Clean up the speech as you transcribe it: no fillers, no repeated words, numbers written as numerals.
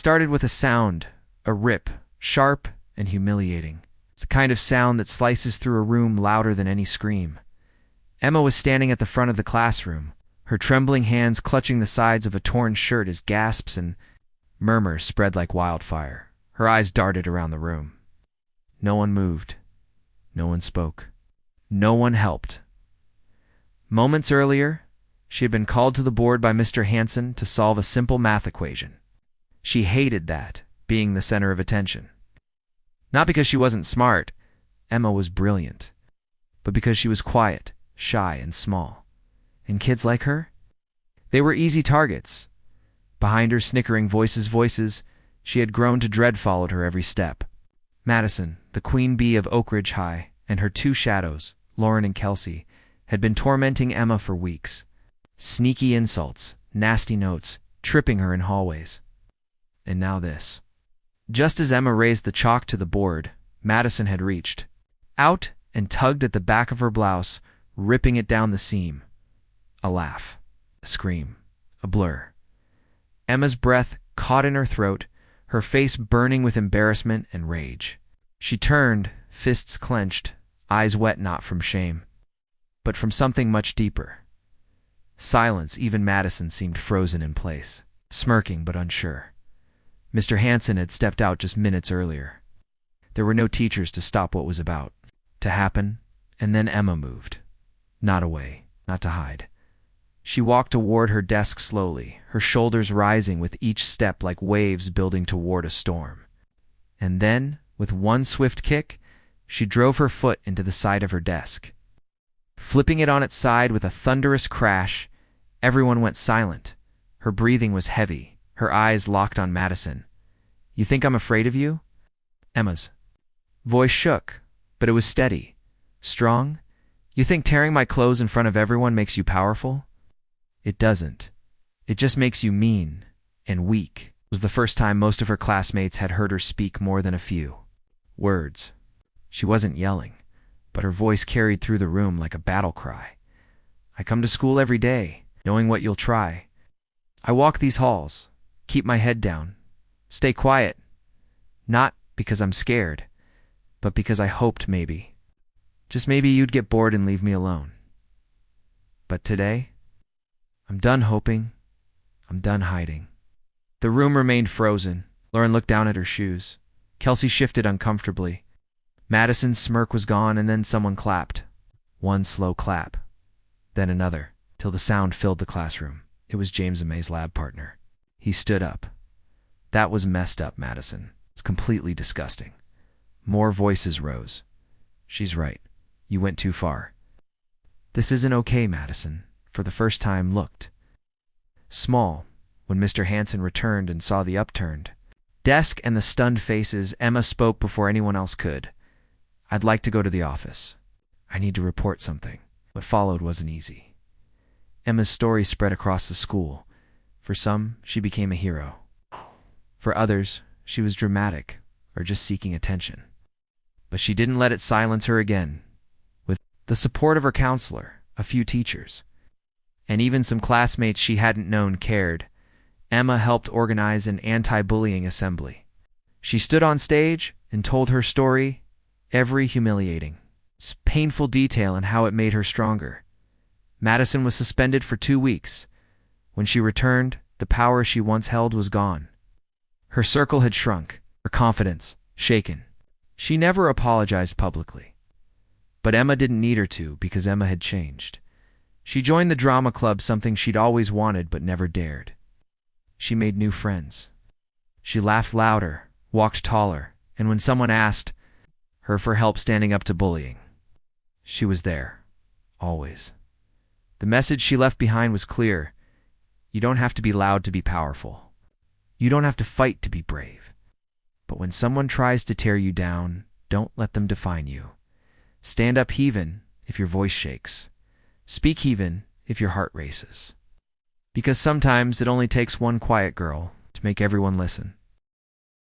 started with a sound, a rip, sharp and humiliating. It's the kind of sound that slices through a room louder than any scream. Emma was standing at the front of the classroom, her trembling hands clutching the sides of a torn shirt as gasps and murmurs spread like wildfire. Her eyes darted around the room. No one moved. No one spoke. No one helped. Moments earlier, she had been called to the board by Mr. Hansen to solve a simple math equation. She hated that, being the center of attention. Not because she wasn't smart, Emma was brilliant, but because she was quiet, shy, and small. And kids like her? They were easy targets. Behind her snickering voices she had grown to dread followed her every step. Madison, the queen bee of Oak Ridge High, and her two shadows, Lauren and Kelsey, had been tormenting Emma for weeks. Sneaky insults, nasty notes, tripping her in hallways. And now this. Just as Emma raised the chalk to the board, Madison had reached out and tugged at the back of her blouse, ripping it down the seam. A laugh, a scream, a blur. Emma's breath caught in her throat, her face burning with embarrassment and rage. She turned, fists clenched, eyes wet not from shame, but from something much deeper. Silence. Even Madison seemed frozen in place, smirking but unsure. Mr. Hansen had stepped out just minutes earlier. There were no teachers to stop what was about to happen, and then Emma moved. Not away, not to hide. She walked toward her desk slowly, her shoulders rising with each step like waves building toward a storm. And then, with one swift kick, she drove her foot into the side of her desk. Flipping it on its side with a thunderous crash, everyone went silent. Her breathing was heavy, her eyes locked on Madison. "You think I'm afraid of you?" Emma's voice shook, but it was steady, strong. "You think tearing my clothes in front of everyone makes you powerful?" "It doesn't. It just makes you mean and weak." It was the first time most of her classmates had heard her speak more than a few words. She wasn't yelling, but her voice carried through the room like a battle cry. "I come to school every day, knowing what you'll try. I walk these halls, keep my head down, stay quiet, not because I'm scared, but because I hoped maybe, just maybe you'd get bored and leave me alone. But today, I'm done hoping, I'm done hiding." The room remained frozen. Lauren looked down at her shoes. Kelsey shifted uncomfortably. Madison's smirk was gone, and then someone clapped. One slow clap, then another, till the sound filled the classroom. It was James May's lab partner. He stood up. "That was messed up, Madison. It's completely disgusting." More voices rose. "She's right. You went too far." "This isn't okay," Madison, for the first time, looked small when Mr. Hansen returned and saw the upturned desk and the stunned faces. Emma spoke before anyone else could. "I'd like to go to the office. I need to report something." What followed wasn't easy. Emma's story spread across the school. For some, she became a hero. For others, she was dramatic or just seeking attention. But she didn't let it silence her again. With the support of her counselor, a few teachers, and even some classmates she hadn't known cared, Emma helped organize an anti-bullying assembly. She stood on stage and told her story, every humiliating, painful detail, and how it made her stronger. Madison was suspended for 2 weeks. When she returned, the power she once held was gone. Her circle had shrunk, her confidence shaken. She never apologized publicly. But Emma didn't need her to, because Emma had changed. She joined the drama club, something she'd always wanted but never dared. She made new friends. She laughed louder, walked taller, and when someone asked her for help standing up to bullying, she was there, always. The message she left behind was clear. You don't have to be loud to be powerful. You don't have to fight to be brave. But when someone tries to tear you down, don't let them define you. Stand up even if your voice shakes. Speak even if your heart races. Because sometimes it only takes one quiet girl to make everyone listen.